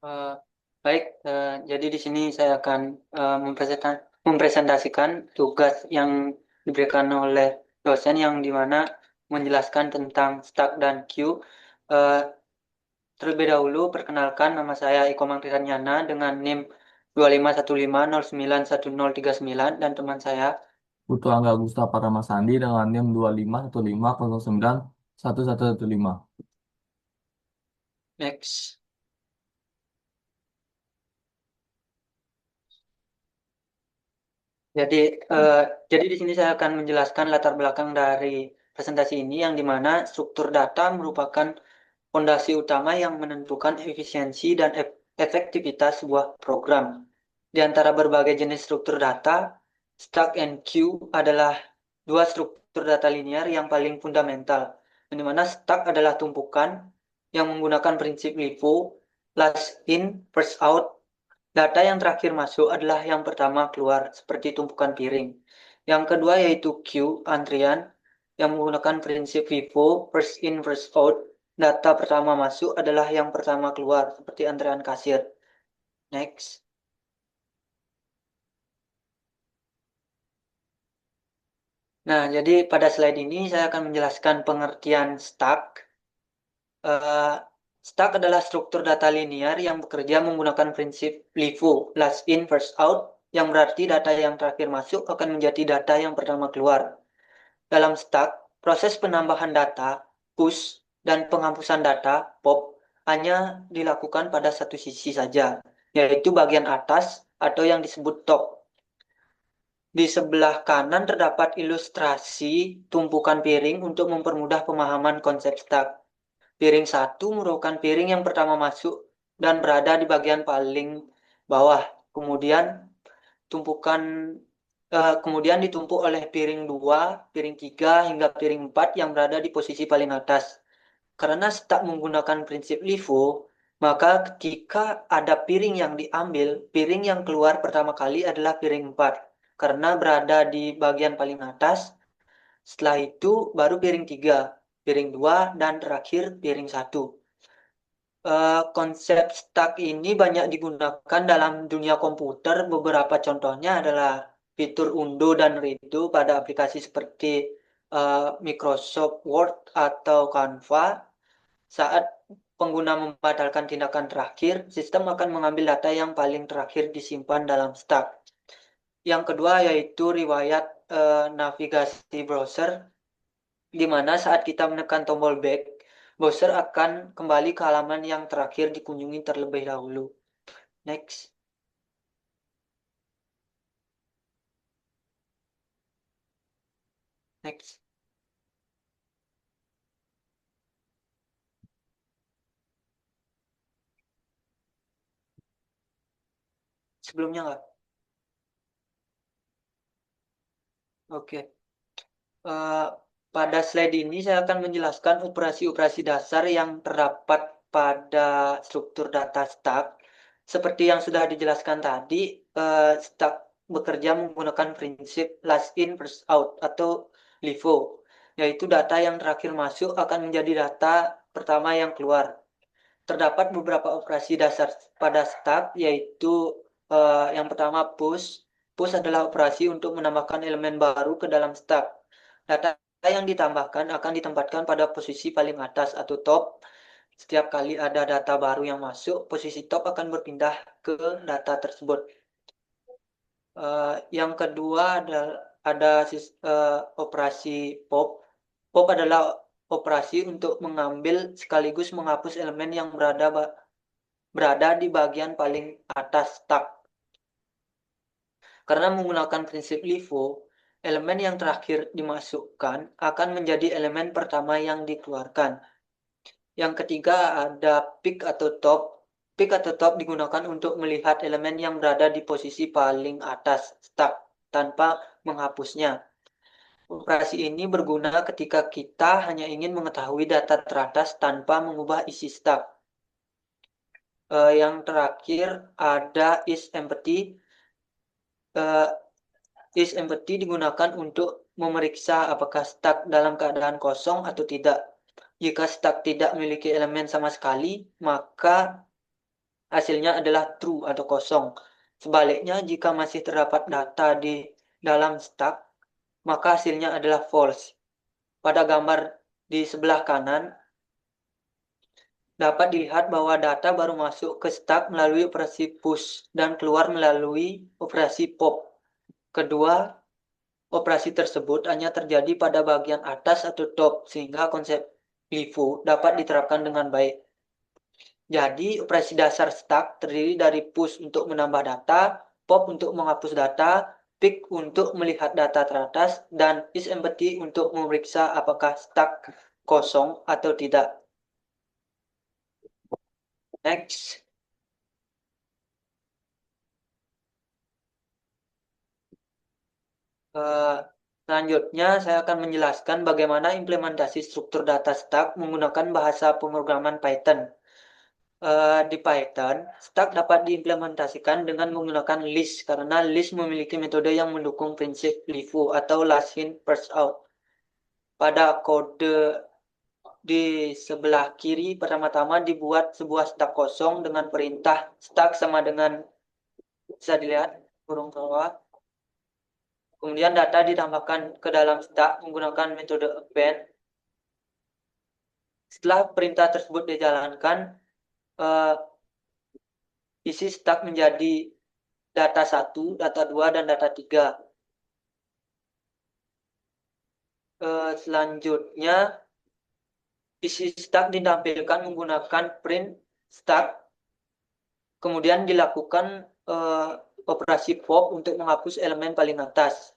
Eh, Baik, jadi di sini saya akan mempresentasikan tugas yang diberikan oleh dosen yang dimana menjelaskan tentang stack dan queue. Eh, Terlebih dahulu, perkenalkan nama saya Iko Mangkrisanyana dengan NIM 2515091039 dan teman saya. Putu Angga Agusta Paramasandi dengan NIM 2515091115. Next. Jadi, eh, jadi di sini saya akan menjelaskan latar belakang dari presentasi ini yang dimana struktur data merupakan fondasi utama yang menentukan efisiensi dan efektivitas sebuah program. Di antara berbagai jenis struktur data, stack and queue adalah dua struktur data linear yang paling fundamental, yang dimana stack adalah tumpukan yang menggunakan prinsip LIFO, last in, first out. Data yang terakhir masuk adalah yang pertama keluar, seperti tumpukan piring. Yang kedua yaitu queue, antrian, yang menggunakan prinsip FIFO, first in, first out. Data pertama masuk adalah yang pertama keluar, seperti antrean kasir. Next. Nah, jadi pada slide ini saya akan menjelaskan pengertian stack. Eh, Stack adalah struktur data linear yang bekerja menggunakan prinsip LIFO, last in, first out, yang berarti data yang terakhir masuk akan menjadi data yang pertama keluar. Dalam stack, proses penambahan data, push, dan penghapusan data, pop, hanya dilakukan pada satu sisi saja, yaitu bagian atas atau yang disebut top. Di sebelah kanan terdapat ilustrasi tumpukan piring untuk mempermudah pemahaman konsep stack. Piring satu merupakan piring yang pertama masuk dan berada di bagian paling bawah. Kemudian tumpukan kemudian ditumpuk oleh piring 2, piring 3 hingga piring 4 yang berada di posisi paling atas. Karena stack menggunakan prinsip LIFO, maka ketika ada piring yang diambil, piring yang keluar pertama kali adalah piring 4 karena berada di bagian paling atas. Setelah itu baru piring 3, piring 2 dan terakhir piring 1. Konsep stack ini banyak digunakan dalam dunia komputer. Beberapa contohnya adalah fitur undo dan redo pada aplikasi seperti Microsoft Word atau Canva. Saat pengguna membatalkan tindakan terakhir, sistem akan mengambil data yang paling terakhir disimpan dalam stack. Yang kedua yaitu riwayat navigasi browser, di mana saat kita menekan tombol back, browser akan kembali ke halaman yang terakhir dikunjungi terlebih dahulu. Next. Next. Sebelumnya nggak? Oke. Eh, Pada slide ini saya akan menjelaskan operasi-operasi dasar yang terdapat pada struktur data stack. Seperti yang sudah dijelaskan tadi, stack bekerja menggunakan prinsip last in, first out atau LIFO, yaitu data yang terakhir masuk akan menjadi data pertama yang keluar. Terdapat beberapa operasi dasar pada stack, yaitu yang pertama push. Push adalah operasi untuk menambahkan elemen baru ke dalam stack. Data yang ditambahkan akan ditempatkan pada posisi paling atas atau top. Setiap kali ada data baru yang masuk, posisi top akan berpindah ke data tersebut. Yang kedua ada operasi pop. Pop adalah operasi untuk mengambil sekaligus menghapus elemen yang berada di bagian paling atas stack. Karena menggunakan prinsip LIFO, elemen yang terakhir dimasukkan akan menjadi elemen pertama yang dikeluarkan. Yang ketiga ada pick atau top. Pick atau top digunakan untuk melihat elemen yang berada di posisi paling atas stack tanpa menghapusnya. Operasi ini berguna ketika kita hanya ingin mengetahui data teratas tanpa mengubah isi stack. Yang terakhir ada is empty. Eh, is empty digunakan untuk memeriksa apakah stack dalam keadaan kosong atau tidak. Jika stack tidak memiliki elemen sama sekali, maka hasilnya adalah true atau kosong. Sebaliknya, jika masih terdapat data di dalam stack, maka hasilnya adalah false. Pada gambar di sebelah kanan, dapat dilihat bahwa data baru masuk ke stack melalui operasi push dan keluar melalui operasi pop. Kedua, operasi tersebut hanya terjadi pada bagian atas atau top, sehingga konsep LIFO dapat diterapkan dengan baik. Jadi, operasi dasar stack terdiri dari push untuk menambah data, pop untuk menghapus data, pick untuk melihat data teratas, dan isEmpty untuk memeriksa apakah stack kosong atau tidak. Next. Eh, Selanjutnya, saya akan menjelaskan bagaimana implementasi struktur data stack menggunakan bahasa pemrograman Python. Di Python, stack dapat diimplementasikan dengan menggunakan list karena list memiliki metode yang mendukung prinsip LIFO atau last in first out. Pada kode di sebelah kiri pertama-tama dibuat sebuah stack kosong dengan perintah stack sama dengan bisa dilihat kurung bawah. Kemudian data ditambahkan ke dalam stack menggunakan metode append. Setelah perintah tersebut dijalankan, eh, isi stack menjadi data 1, data 2, dan data 3. Selanjutnya, isi stack ditampilkan menggunakan print stack. Kemudian dilakukan eh, operasi pop untuk menghapus elemen paling atas.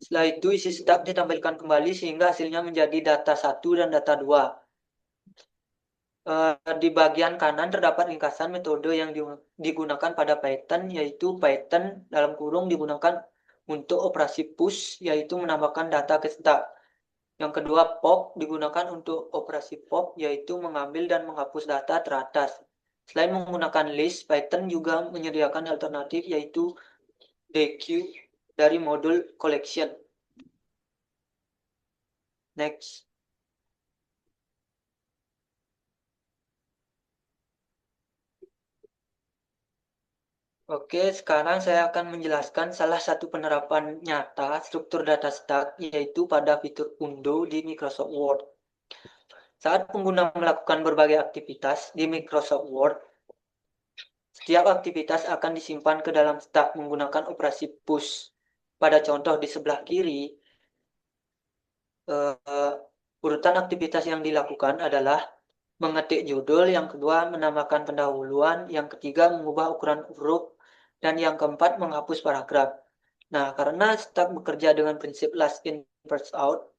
Setelah itu, isi stack ditampilkan kembali sehingga hasilnya menjadi data 1 dan data 2. Di bagian kanan terdapat ringkasan metode yang digunakan pada Python, yaitu Python dalam kurung digunakan untuk operasi push, yaitu menambahkan data ke stack. Yang kedua, pop digunakan untuk operasi pop, yaitu mengambil dan menghapus data teratas. Selain menggunakan list, Python juga menyediakan alternatif, yaitu deque dari modul collection. Next. Oke, sekarang saya akan menjelaskan salah satu penerapan nyata struktur data stack, yaitu pada fitur undo di Microsoft Word. Saat pengguna melakukan berbagai aktivitas di Microsoft Word, setiap aktivitas akan disimpan ke dalam stack menggunakan operasi push. Pada contoh di sebelah kiri, urutan aktivitas yang dilakukan adalah mengetik judul, yang kedua menambahkan pendahuluan, yang ketiga mengubah ukuran huruf, dan yang keempat menghapus paragraf. Nah, karena stack bekerja dengan prinsip last in first out,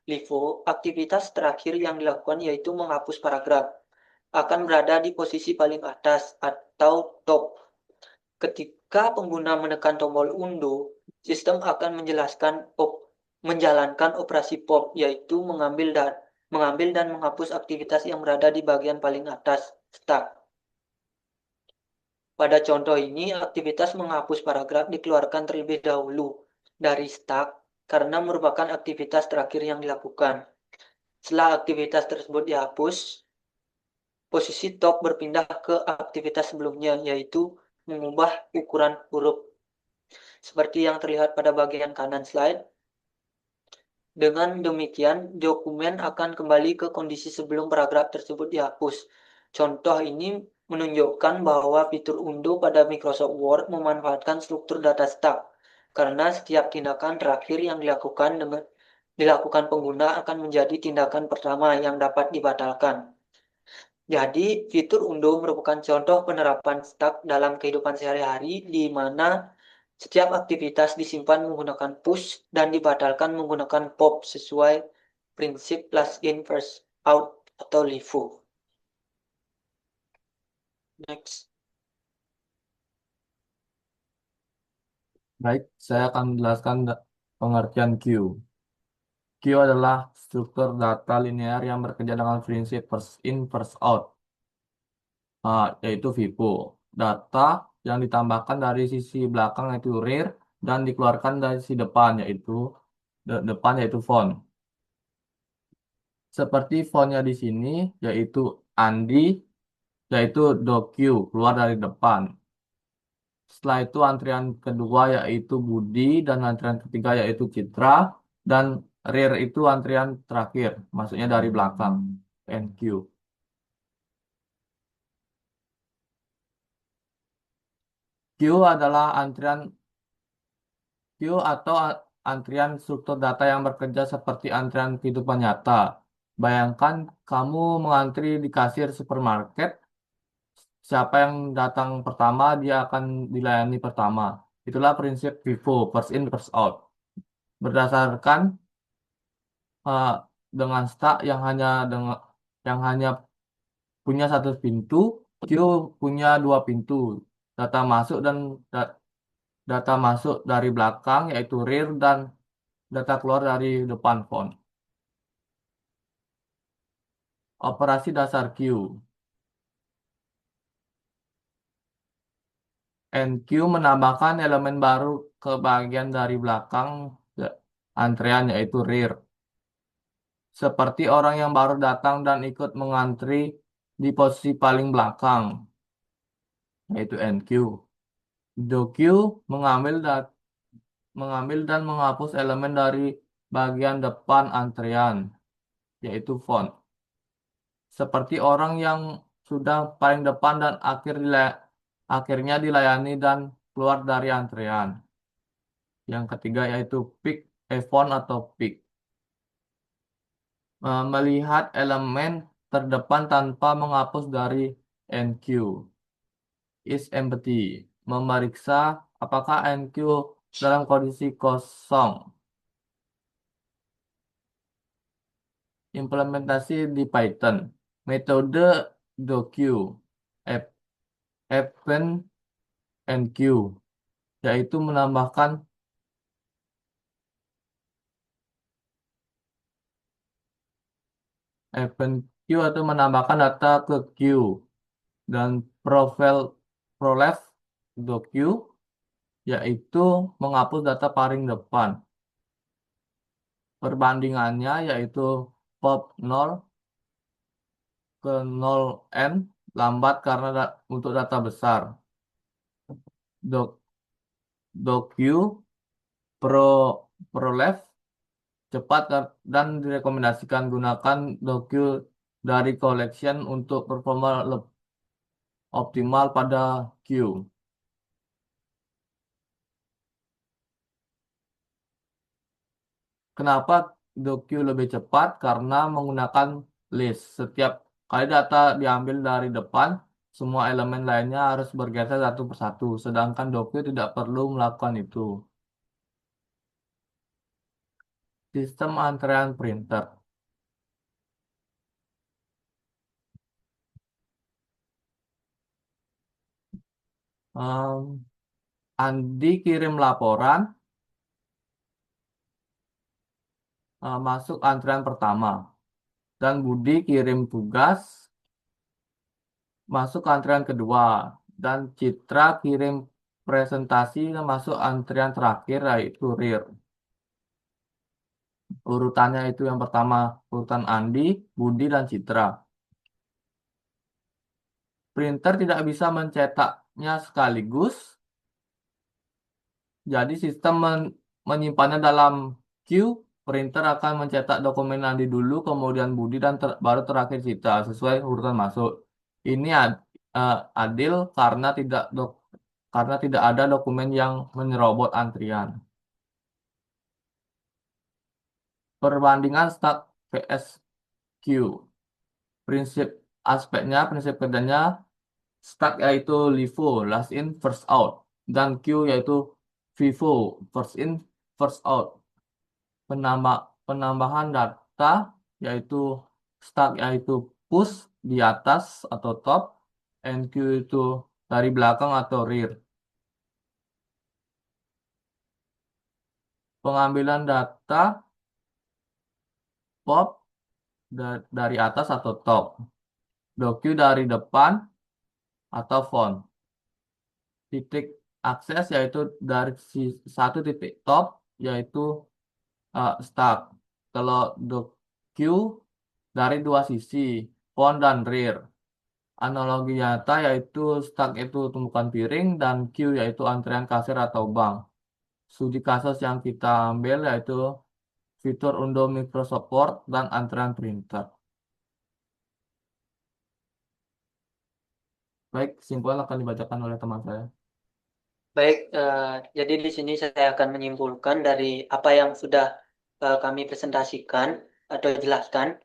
LIFO, aktivitas terakhir yang dilakukan yaitu menghapus paragraf akan berada di posisi paling atas atau top. Ketika pengguna menekan tombol undo, sistem akan menjalankan operasi pop, yaitu mengambil dan menghapus aktivitas yang berada di bagian paling atas stack. Pada contoh ini, aktivitas menghapus paragraf dikeluarkan terlebih dahulu dari stack karena merupakan aktivitas terakhir yang dilakukan. Setelah aktivitas tersebut dihapus, posisi top berpindah ke aktivitas sebelumnya, yaitu mengubah ukuran huruf. Seperti yang terlihat pada bagian kanan slide. Dengan demikian, dokumen akan kembali ke kondisi sebelum paragraf tersebut dihapus. Contoh ini menunjukkan bahwa fitur undo pada Microsoft Word memanfaatkan struktur data stack, karena setiap tindakan terakhir yang dilakukan pengguna akan menjadi tindakan pertama yang dapat dibatalkan. Jadi, fitur undo merupakan contoh penerapan stack dalam kehidupan sehari-hari di mana setiap aktivitas disimpan menggunakan push dan dibatalkan menggunakan pop sesuai prinsip last in first out atau LIFO. Next. Baik, saya akan menjelaskan pengertian queue. Queue adalah struktur data linear yang bekerja dengan prinsip first in, first out, yaitu FIFO. Data yang ditambahkan dari sisi belakang yaitu rear dan dikeluarkan dari sisi depan yaitu depan yaitu front. Seperti fontnya di sini yaitu Andi, yaitu do Q, keluar dari depan. Setelah itu antrian kedua yaitu Budi, dan antrian ketiga yaitu Citra, dan rear itu antrian terakhir, maksudnya dari belakang, NQ. Q adalah Q atau antrian struktur data yang bekerja seperti antrian kehidupan nyata. Bayangkan kamu mengantri di kasir supermarket, siapa yang datang pertama dia akan dilayani pertama. Itulah prinsip FIFO, first in first out. Berdasarkan eh, dengan stack yang hanya punya satu pintu, Q punya dua pintu. Data masuk dan da- data masuk dari belakang yaitu rear, dan data keluar dari depan phone. Operasi dasar Q. NQ menambahkan elemen baru ke bagian dari belakang antrean yaitu rear. Seperti orang yang baru datang dan ikut mengantri di posisi paling belakang, yaitu NQ. DoQ mengambil mengambil dan menghapus elemen dari bagian depan antrean, yaitu font. Seperti orang yang sudah paling depan dan akhirnya dilayani dan keluar dari antrean. Yang ketiga yaitu pick font atau pick. Melihat elemen terdepan tanpa menghapus dari NQ. Is empty. Memeriksa apakah NQ dalam kondisi kosong. Implementasi di Python. Metode doQ, app- append NQ, yaitu menambahkan append Q atau menambahkan data ke Q, dan profile prolef doQ, yaitu menghapus data paling depan. Perbandingannya yaitu pop 0 ke 0n lambat karena untuk data besar. Doc, doQ pro prolef cepat dan direkomendasikan gunakan doQ dari collection untuk performa optimal pada Q. Kenapa doQ lebih cepat? Karena menggunakan list. Setiap kali data diambil dari depan, semua elemen lainnya harus bergeser satu persatu, sedangkan doQ tidak perlu melakukan itu. Sistem antrean printer. Em, Andi kirim laporan, masuk antrean pertama. Dan Budi kirim tugas, masuk antrean kedua. Dan Citra kirim presentasi dan masuk antrian terakhir yaitu rear. Urutannya itu yang pertama urutan Andi, Budi, dan Citra. Printer tidak bisa mencetaknya sekaligus, jadi sistem menyimpannya dalam queue. Printer akan mencetak dokumen Andi dulu, kemudian Budi, dan baru terakhir Citra sesuai urutan masuk. Ini adil karena tidak ada dokumen yang menyerobot antrian. Perbandingan start vs queue. Prinsip prinsip kerjanya start yaitu LIFO, last in first out, dan queue yaitu FIFO, first in first out. Penambahan data yaitu start yaitu push di atas atau top, and queue itu dari belakang atau rear. Pengambilan data pop dari atas atau top, doq dari depan atau front. Titik akses yaitu dari satu titik top yaitu start. Kalau doq dari dua sisi, front dan rear. Analogi nyata yaitu stack itu tumpukan piring dan queue yaitu antrean kasir atau bank. Studi kasus yang kita ambil yaitu fitur undo Microsoft Word dan antrean printer. Baik, kesimpulan akan dibacakan oleh teman saya. Baik, jadi di sini saya akan menyimpulkan dari apa yang sudah kami presentasikan atau jelaskan.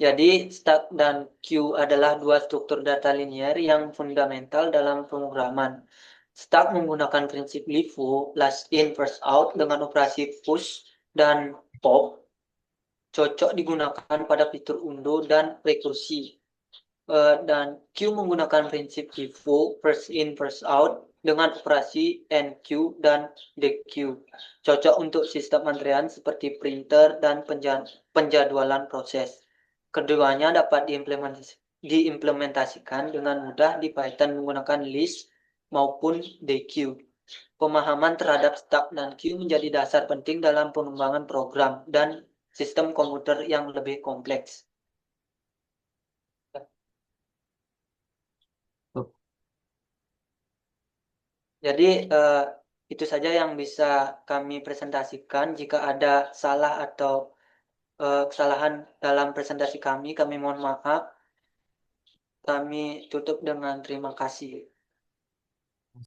Jadi, stack dan queue adalah dua struktur data linear yang fundamental dalam pemrograman. Stack menggunakan prinsip LIFO, last in, first out, dengan operasi push dan pop, cocok digunakan pada fitur undo dan rekursi. Dan queue menggunakan prinsip FIFO, first in, first out, dengan operasi NQ dan DQ. Cocok untuk sistem antrean seperti printer dan penjadwalan proses. Keduanya dapat diimplementasikan dengan mudah di Python menggunakan list maupun DQ. Pemahaman terhadap stack dan queue menjadi dasar penting dalam pengembangan program dan sistem komputer yang lebih kompleks. Jadi itu saja yang bisa kami presentasikan. Jika ada salah atau kesalahan dalam presentasi kami mohon maaf. Kami tutup dengan terima kasih.